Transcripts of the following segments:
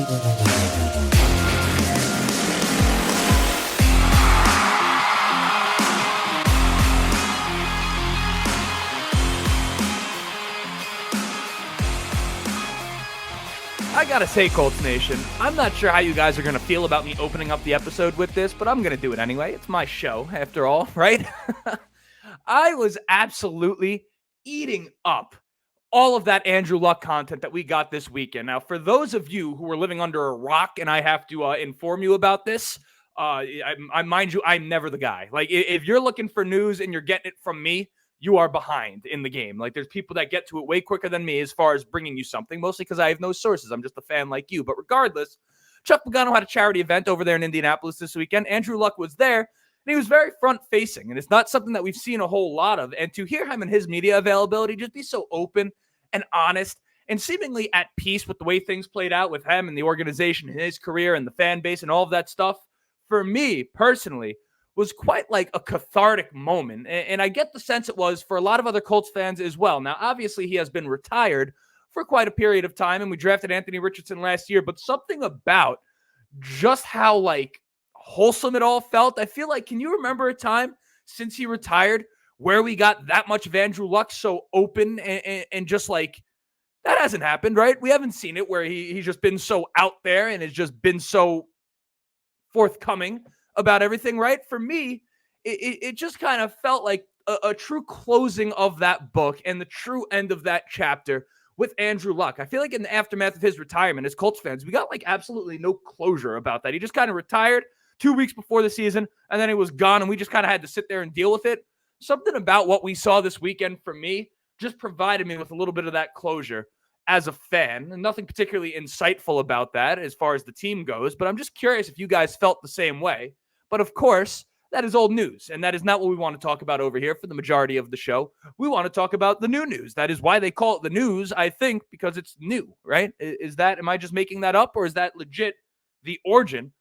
I gotta say, Colts Nation, I'm not sure how you guys are gonna feel about me opening up the episode with this, but I'm gonna do it anyway. It's my show, after all, right? I was absolutely eating up all of that Andrew Luck content that we got this weekend. Now, for those of you who are living under a rock, and I have to inform you about this, I mind you, I'm never the guy. Like, if you're looking for news and you're getting it from me, you are behind in the game. Like, there's people that get to it way quicker than me as far as bringing you something, mostly because I have no sources. I'm just a fan like you. But regardless, Chuck Pagano had a charity event over there in Indianapolis this weekend. Andrew Luck was there, and he was very front-facing, and it's not something that we've seen a whole lot of. And to hear him and his media availability just be so open and honest and seemingly at peace with the way things played out with him and the organization and his career and the fan base and all of that stuff, for me personally, was quite like a cathartic moment. And I get the sense it was for a lot of other Colts fans as well. Now, obviously, he has been retired for quite a period of time, and we drafted Anthony Richardson last year, but something about just how like wholesome it all felt. I feel like, can you remember a time since he retired where we got that much of Andrew Luck so open and just like, that hasn't happened, right? We haven't seen it where he's just been so out there and has just been so forthcoming about everything, right? For me, it just kind of felt like a true closing of that book and the true end of that chapter with Andrew Luck. I feel like in the aftermath of his retirement, as Colts fans, we got like absolutely no closure about that. He just kind of retired 2 weeks before the season, and then he was gone, and we just kind of had to sit there and deal with it. Something about what we saw this weekend for me just provided me with a little bit of that closure as a fan, and nothing particularly insightful about that as far as the team goes, but I'm just curious if you guys felt the same way. But of course, that is old news, and that is not what we want to talk about over here for the majority of the show. We want to talk about the new news. That is why they call it the news, I think, because it's new, right? Am I just making that up, or is that legit the origin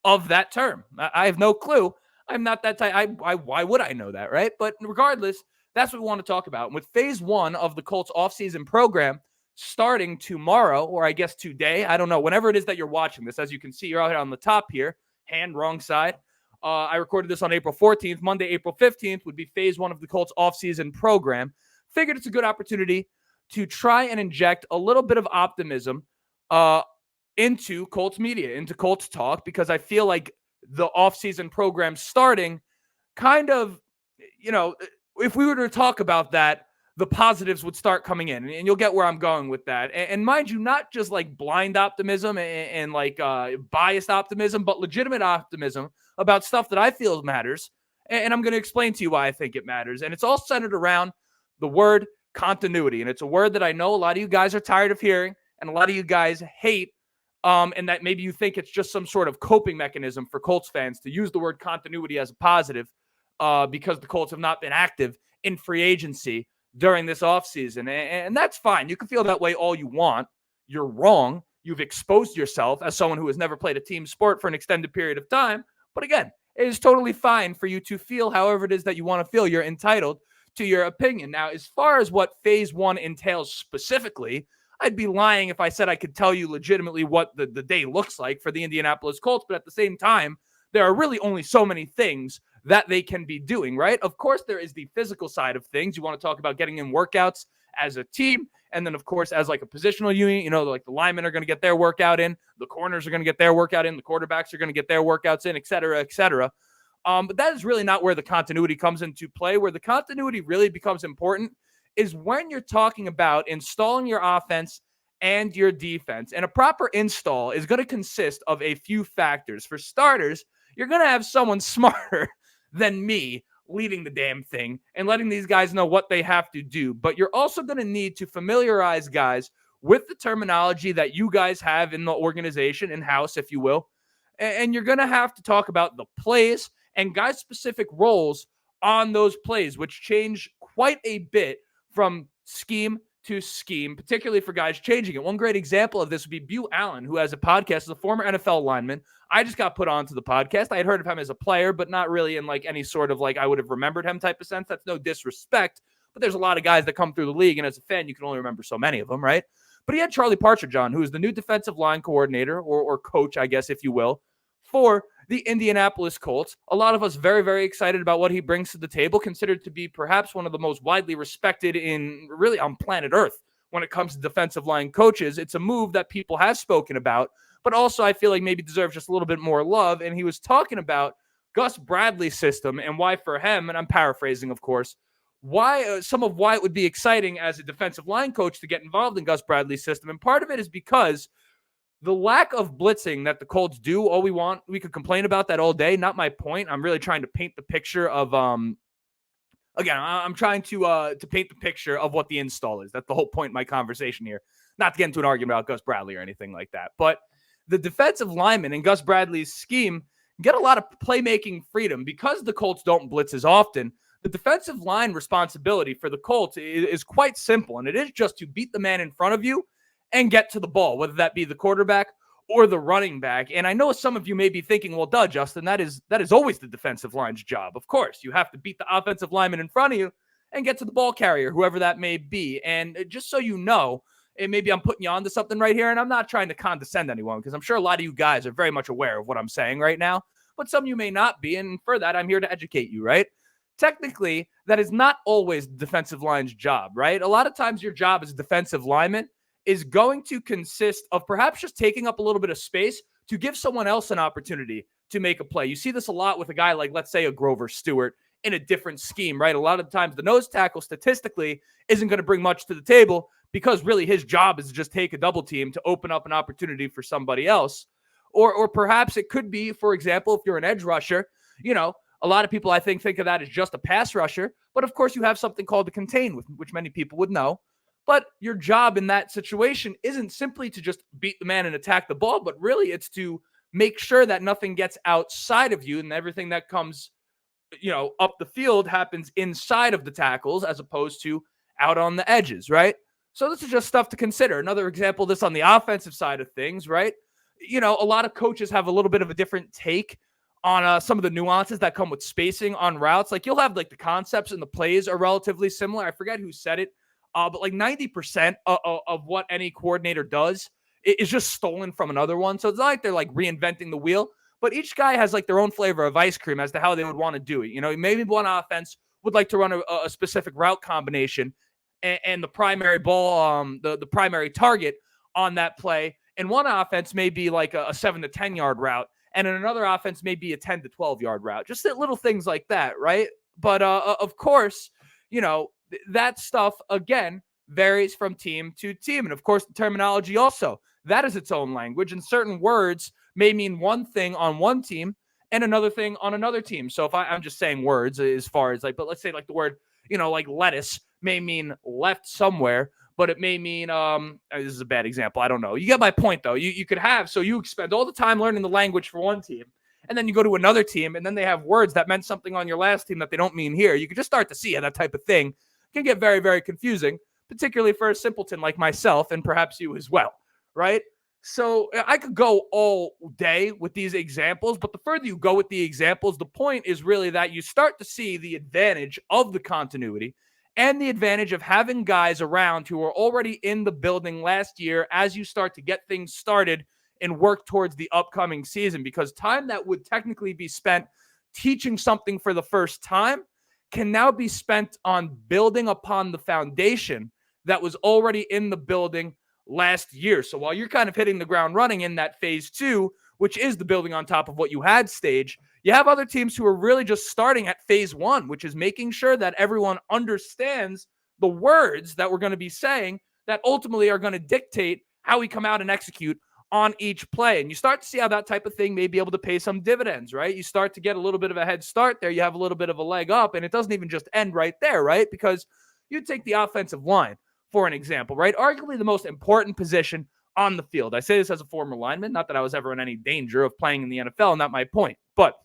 of that term? I have no clue. I'm not that type. Why would I know that, right? But regardless, that's what we want to talk about. And with phase one of the Colts offseason program starting tomorrow, or I guess today, I don't know, whenever it is that you're watching this, as you can see, you're out here on the top here, hand wrong side. I recorded this on April 14th. Monday, April 15th would be phase one of the Colts offseason program. Figured it's a good opportunity to try and inject a little bit of optimism into Colts media, into Colts talk, because I feel like the offseason program starting kind of, if we were to talk about that, the positives would start coming in, and you'll get where I'm going with that. And mind you, not just like blind optimism and like biased optimism, but legitimate optimism about stuff that I feel matters. And I'm going to explain to you why I think it matters. And it's all centered around the word continuity. And it's a word that I know a lot of you guys are tired of hearing, and a lot of you guys hate, and that maybe you think it's just some sort of coping mechanism for Colts fans to use the word continuity as a positive because the Colts have not been active in free agency during this offseason. And that's fine. You can feel that way all you want. You're wrong. You've exposed yourself as someone who has never played a team sport for an extended period of time. But again, it is totally fine for you to feel however it is that you want to feel. You're entitled to your opinion. Now, as far as what phase one entails specifically, I'd be lying if I said I could tell you legitimately what the day looks like for the Indianapolis Colts. But at the same time, there are really only so many things that they can be doing, right? Of course, there is the physical side of things. You want to talk about getting in workouts as a team. And then, of course, as like a positional unit, like the linemen are going to get their workout in. The corners are going to get their workout in. The quarterbacks are going to get their workouts in, et cetera, et cetera. But that is really not where the continuity comes into play. Where the continuity really becomes important is when you're talking about installing your offense and your defense. And a proper install is going to consist of a few factors. For starters, you're going to have someone smarter than me leading the damn thing and letting these guys know what they have to do. But you're also going to need to familiarize guys with the terminology that you guys have in the organization, in-house, if you will. And you're going to have to talk about the plays and guys-specific roles on those plays, which change quite a bit from scheme to scheme, particularly for guys changing it. One great example of this would be Bu Allen, who has a podcast, is a former NFL lineman. I just got put onto the podcast. I had heard of him as a player, but not really in like any sort of like I would have remembered him type of sense. That's no disrespect, but there's a lot of guys that come through the league, and as a fan, you can only remember so many of them, right? But he had Charlie Partridge on, who is the new defensive line coordinator or coach, I guess, if you will, for the Indianapolis Colts. A lot of us very, very excited about what he brings to the table, considered to be perhaps one of the most widely respected in really on planet Earth when it comes to defensive line coaches. It's a move that people have spoken about, but also I feel like maybe deserves just a little bit more love. And he was talking about Gus Bradley's system and why for him, and I'm paraphrasing, of course, why some of why it would be exciting as a defensive line coach to get involved in Gus Bradley's system. And part of it is because the lack of blitzing that the Colts do, we could complain about that all day. Not my point. I'm really trying to paint the picture of, again, I'm trying to paint the picture of what the install is. That's the whole point of my conversation here. Not to get into an argument about Gus Bradley or anything like that. But the defensive linemen in Gus Bradley's scheme get a lot of playmaking freedom because the Colts don't blitz as often. The defensive line responsibility for the Colts is quite simple, and it is just to beat the man in front of you and get to the ball, whether that be the quarterback or the running back. And I know some of you may be thinking, well, duh, Justin, that is always the defensive line's job. Of course, you have to beat the offensive lineman in front of you and get to the ball carrier, whoever that may be. And just so you know, and maybe I'm putting you onto something right here, and I'm not trying to condescend anyone because I'm sure a lot of you guys are very much aware of what I'm saying right now, but some of you may not be. And for that, I'm here to educate you, right? Technically, that is not always the defensive line's job, right? A lot of times your job as a defensive lineman is going to consist of perhaps just taking up a little bit of space to give someone else an opportunity to make a play. You see this a lot with a guy like, let's say, a Grover Stewart in a different scheme, right? A lot of times the nose tackle statistically isn't going to bring much to the table because really his job is to just take a double team to open up an opportunity for somebody else. Or perhaps it could be, for example, if you're an edge rusher, a lot of people, I think of that as just a pass rusher. But of course, you have something called the contain, which many people would know. But your job in that situation isn't simply to just beat the man and attack the ball, but really it's to make sure that nothing gets outside of you and everything that comes, up the field happens inside of the tackles as opposed to out on the edges, right? So this is just stuff to consider. Another example of this on the offensive side of things, right? A lot of coaches have a little bit of a different take on some of the nuances that come with spacing on routes. Like you'll have like the concepts and the plays are relatively similar. I forget who said it. But like 90% of what any coordinator does is just stolen from another one. So it's not like they're like reinventing the wheel, but each guy has like their own flavor of ice cream as to how they would want to do it. Maybe one offense would like to run a specific route combination and the primary ball, the primary target on that play. And one offense may be like a 7 to 10 yard route. And in another offense may be a 10 to 12 yard route. Just little things like that, right? But of course, that stuff, again, varies from team to team. And of course, the terminology also, that is its own language. And certain words may mean one thing on one team and another thing on another team. So if I'm just saying words as far as but let's say like the word, like lettuce may mean left somewhere, but it may mean, this is a bad example. I don't know. You get my point though. You could have, so you spend all the time learning the language for one team. And then you go to another team and then they have words that meant something on your last team that they don't mean here. You can just start to see how that type of thing can get very, very confusing, particularly for a simpleton like myself and perhaps you as well, right? So I could go all day with these examples, but the further you go with the examples, the point is really that you start to see the advantage of the continuity and the advantage of having guys around who are already in the building last year as you start to get things started and work towards the upcoming season, because time that would technically be spent teaching something for the first time can now be spent on building upon the foundation that was already in the building last year. So while you're kind of hitting the ground running in that phase 2, which is the building on top of what you had stage, you have other teams who are really just starting at phase 1, which is making sure that everyone understands the words that we're going to be saying that ultimately are going to dictate how we come out and execute on each play. And you start to see how that type of thing may be able to pay some dividends, right? You start to get a little bit of a head start there. You have a little bit of a leg up, and it doesn't even just end right there, right? Because you take the offensive line, for an example, right? Arguably the most important position on the field. I say this as a former lineman, not that I was ever in any danger of playing in the NFL, not my point, but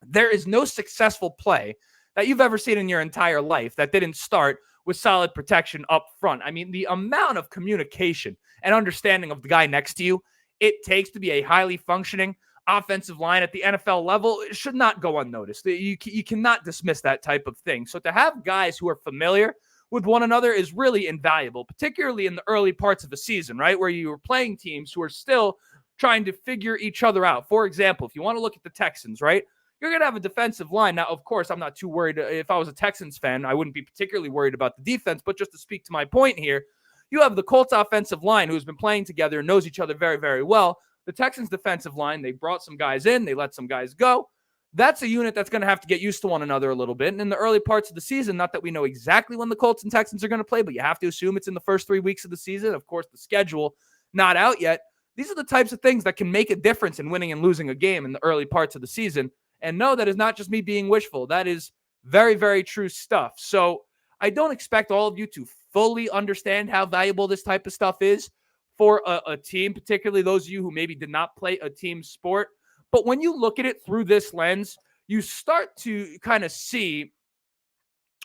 there is no successful play that you've ever seen in your entire life that didn't start with solid protection up front. I mean, the amount of communication and understanding of the guy next to you it takes to be a highly functioning offensive line at the NFL level should not go unnoticed. You cannot dismiss that type of thing. So to have guys who are familiar with one another is really invaluable, particularly in the early parts of the season, right? Where you were playing teams who are still trying to figure each other out. For example, if you want to look at the Texans, right? You're going to have a defensive line. Now, of course, I'm not too worried. If I was a Texans fan, I wouldn't be particularly worried about the defense. But just to speak to my point here, you have the Colts offensive line who's been playing together and knows each other very, very well. The Texans defensive line, they brought some guys in. They let some guys go. That's a unit that's going to have to get used to one another a little bit. And in the early parts of the season, not that we know exactly when the Colts and Texans are going to play, but you have to assume it's in the first 3 weeks of the season. Of course, the schedule not out yet. These are the types of things that can make a difference in winning and losing a game in the early parts of the season. And no, that is not just me being wishful. That is very, very true stuff. So I don't expect all of you to fully understand how valuable this type of stuff is for a team, particularly those of you who maybe did not play a team sport. But when you look at it through this lens, you start to kind of see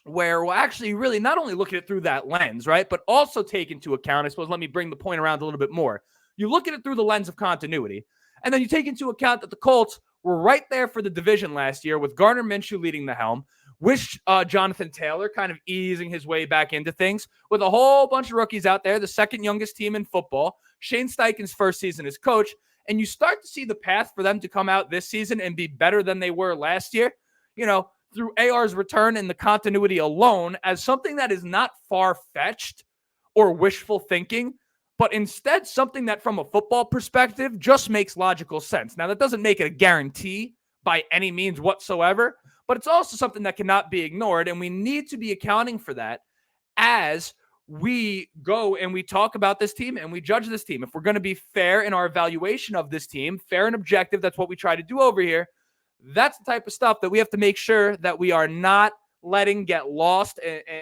where, well, actually really not only look at it through that lens, right, but also take into account, I suppose, let me bring the point around a little bit more. You look at it through the lens of continuity, and then you take into account that the Colts were right there for the division last year with Gardner Minshew leading the helm, with Jonathan Taylor kind of easing his way back into things, with a whole bunch of rookies out there, the second youngest team in football, Shane Steichen's first season as coach, and you start to see the path for them to come out this season and be better than they were last year, through AR's return and the continuity alone as something that is not far-fetched or wishful thinking, but instead something that from a football perspective just makes logical sense. Now, that doesn't make it a guarantee by any means whatsoever, but it's also something that cannot be ignored, and we need to be accounting for that as we go and we talk about this team and we judge this team. If we're going to be fair in our evaluation of this team, fair and objective, that's what we try to do over here. That's the type of stuff that we have to make sure that we are not letting get lost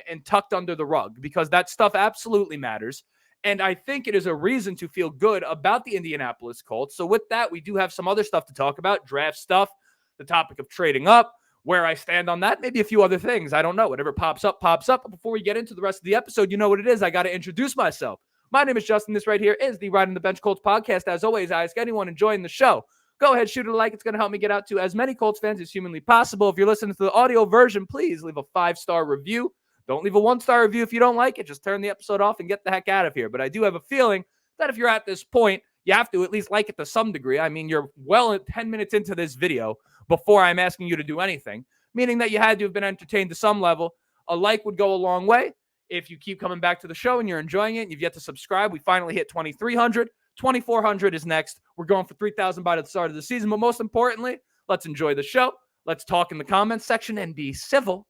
and tucked under the rug, because that stuff absolutely matters. And I think it is a reason to feel good about the Indianapolis Colts. So with that, we do have some other stuff to talk about, draft stuff, the topic of trading up, where I stand on that, maybe a few other things. I don't know. Whatever pops up, pops up. But before we get into the rest of the episode, you know what it is. I got to introduce myself. My name is Justin. This right here is the Riding the Bench Colts podcast. As always, I ask anyone enjoying the show, go ahead, shoot it a like. It's going to help me get out to as many Colts fans as humanly possible. If you're listening to the audio version, please leave a 5-star review. Don't leave a 1-star review if you don't like it. Just turn the episode off and get the heck out of here. But I do have a feeling that if you're at this point, you have to at least like it to some degree. I mean, you're well 10 minutes into this video before I'm asking you to do anything, meaning that you had to have been entertained to some level. A like would go a long way. If you keep coming back to the show and you're enjoying it and you've yet to subscribe, we finally hit 2,300. 2,400 is next. We're going for 3,000 by the start of the season. But most importantly, let's enjoy the show. Let's talk in the comments section and be civil.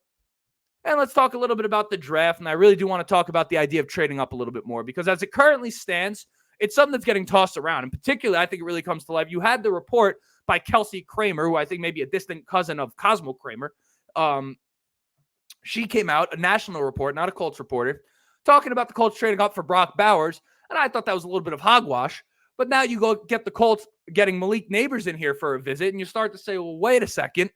And let's talk a little bit about the draft. And I really do want to talk about the idea of trading up a little bit more, because as it currently stands, it's something that's getting tossed around. And particularly, I think it really comes to life. You had the report by Kelsey Kramer, who I think may be a distant cousin of Cosmo Kramer. She came out, a national report, not a Colts reporter, talking about the Colts trading up for Brock Bowers. And I thought that was a little bit of hogwash. But now you go get the Colts getting Malik Nabers in here for a visit, and you start to say, well, wait a second.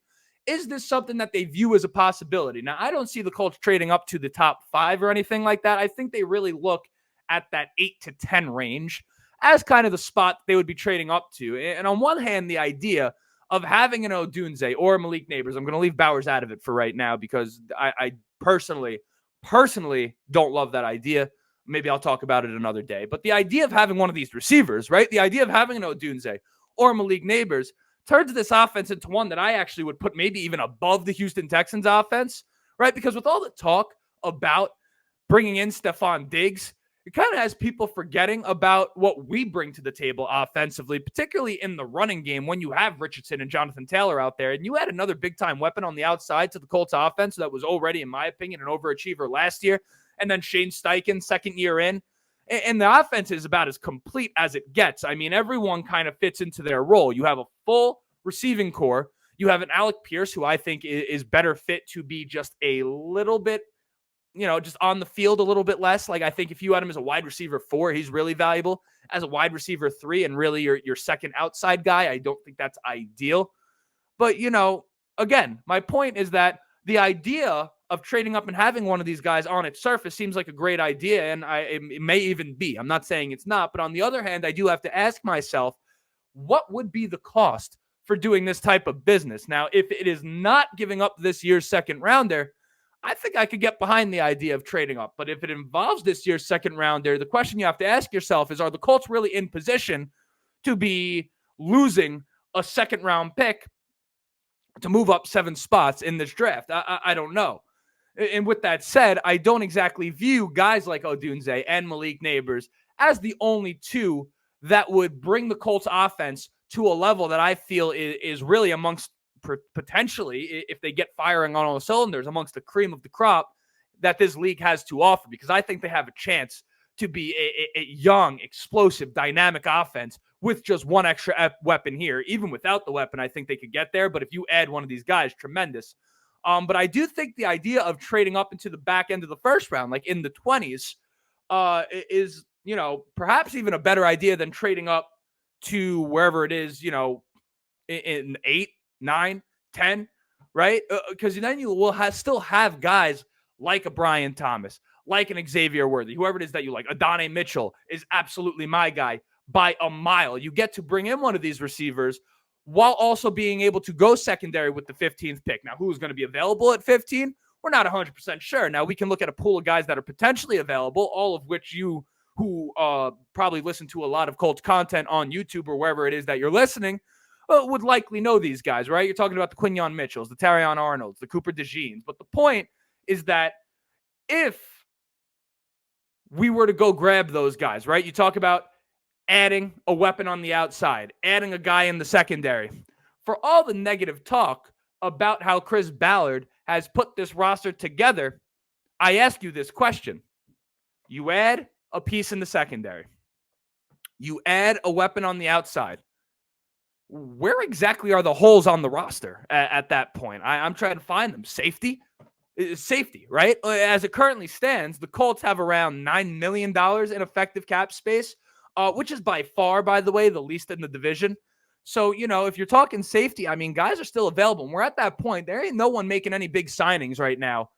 Is this something that they view as a possibility? Now, I don't see the Colts trading up to the top 5 or anything like that. I think they really look at that 8 to 10 range as kind of the spot they would be trading up to. And on one hand, the idea of having an Odunze or Malik Nabers, I'm going to leave Bowers out of it for right now because I personally don't love that idea. Maybe I'll talk about it another day. But the idea of having one of these receivers, right? The idea of having an Odunze or Malik Nabers turns this offense into one that I actually would put maybe even above the Houston Texans offense, right? Because with all the talk about bringing in Stephon Diggs, it kind of has people forgetting about what we bring to the table offensively, particularly in the running game when you have Richardson and Jonathan Taylor out there. And you had another big-time weapon on the outside to the Colts offense that was already, in my opinion, an overachiever last year. And then Shane Steichen, second year in. And the offense is about as complete as it gets. I mean, everyone kind of fits into their role. You have a full receiving core. You have an Alec Pierce, who I think is better fit to be just a little bit, just on the field a little bit less. Like, I think if you had him as a wide receiver 4, he's really valuable. As a wide receiver 3 and really your second outside guy, I don't think that's ideal. But, again, my point is that the idea of trading up and having one of these guys on its surface seems like a great idea, and it may even be. I'm not saying it's not, but on the other hand, I do have to ask myself, what would be the cost for doing this type of business? Now, if it is not giving up this year's second rounder, I think I could get behind the idea of trading up. But if it involves this year's second rounder, the question you have to ask yourself is, are the Colts really in position to be losing a second round pick to move up 7 spots in this draft? I don't know. And with that said, I don't exactly view guys like Odunze and Malik Nabers as the only two that would bring the Colts offense to a level that I feel is really amongst potentially, if they get firing on all cylinders, amongst the cream of the crop that this league has to offer, because I think they have a chance to be a young, explosive, dynamic offense with just one extra weapon here. Even without the weapon, I think they could get there. But if you add one of these guys, tremendous. But I do think the idea of trading up into the back end of the first round, like in the 20s, is, perhaps even a better idea than trading up to wherever it is, in 8, 9, 10, right? Because then you will still have guys like a Brian Thomas, like an Xavier Worthy, whoever it is that you like. Adonai Mitchell is absolutely my guy by a mile. You get to bring in one of these receivers while also being able to go secondary with the 15th pick. Now, who's going to be available at 15? We're not 100% sure. Now, we can look at a pool of guys that are potentially available, all of which you who probably listen to a lot of Colts content on YouTube or wherever it is that you're listening would likely know these guys, right? You're talking about the Quinyon Mitchells, the Terrion Arnolds, the Cooper DeJeans. But the point is that if we were to go grab those guys, right? You talk about adding a weapon on the outside, adding a guy in the secondary. For all the negative talk about how Chris Ballard has put this roster together, I ask you this question. You add a piece in the secondary. You add a weapon on the outside. Where exactly are the holes on the roster at that point? I'm trying to find them. Safety, right? As it currently stands, the Colts have around $9 million in effective cap space, which is by far, by the way, the least in the division. So, if you're talking safety, I mean, guys are still available. And we're at that point. There ain't no one making any big signings right now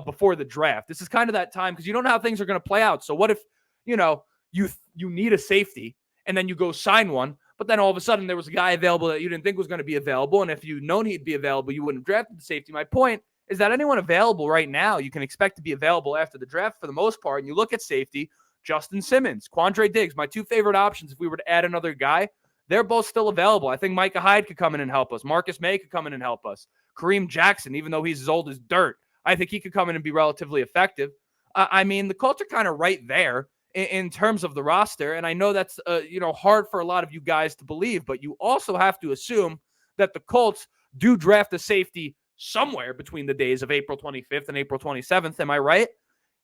before the draft. This is kind of that time because you don't know how things are going to play out. So what if, you need a safety and then you go sign one, but then all of a sudden there was a guy available that you didn't think was going to be available. And if you'd known he'd be available, you wouldn't have drafted the safety. My point is that anyone available right now, you can expect to be available after the draft for the most part. And you look at safety, Justin Simmons, Quandre Diggs, my two favorite options. If we were to add another guy, they're both still available. I think Micah Hyde could come in and help us. Marcus May could come in and help us. Kareem Jackson, even though he's as old as dirt, I think he could come in and be relatively effective. I mean, the Colts are kind of right there in terms of the roster. And I know that's, hard for a lot of you guys to believe, but you also have to assume that the Colts do draft a safety somewhere between the days of April 25th and April 27th. Am I right?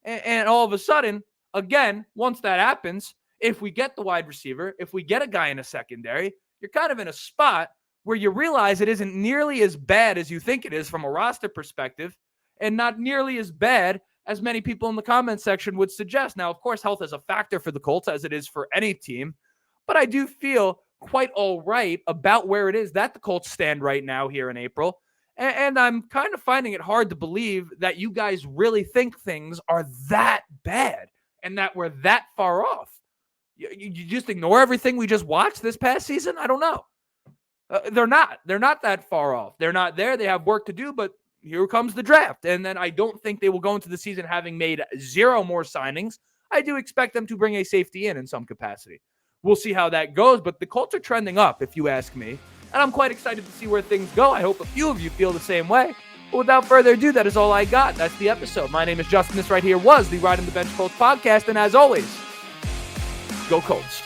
And all of a sudden, again, once that happens, if we get the wide receiver, if we get a guy in a secondary, you're kind of in a spot where you realize it isn't nearly as bad as you think it is from a roster perspective, and not nearly as bad as many people in the comment section would suggest. Now, of course, health is a factor for the Colts, as it is for any team, but I do feel quite all right about where it is that the Colts stand right now here in April. And I'm kind of finding it hard to believe that you guys really think things are that bad and that we're that far off. You just ignore everything we just watched this past season? I don't know. They're not. They're not that far off. They're not there. They have work to do, but here comes the draft. And then I don't think they will go into the season having made 0 more signings. I do expect them to bring a safety in some capacity. We'll see how that goes, but the Colts are trending up, if you ask me. And I'm quite excited to see where things go. I hope a few of you feel the same way. But without further ado, that is all I got. That's the episode. My name is Justin. This right here was the Riding the Bench Colts podcast. And as always, go Colts.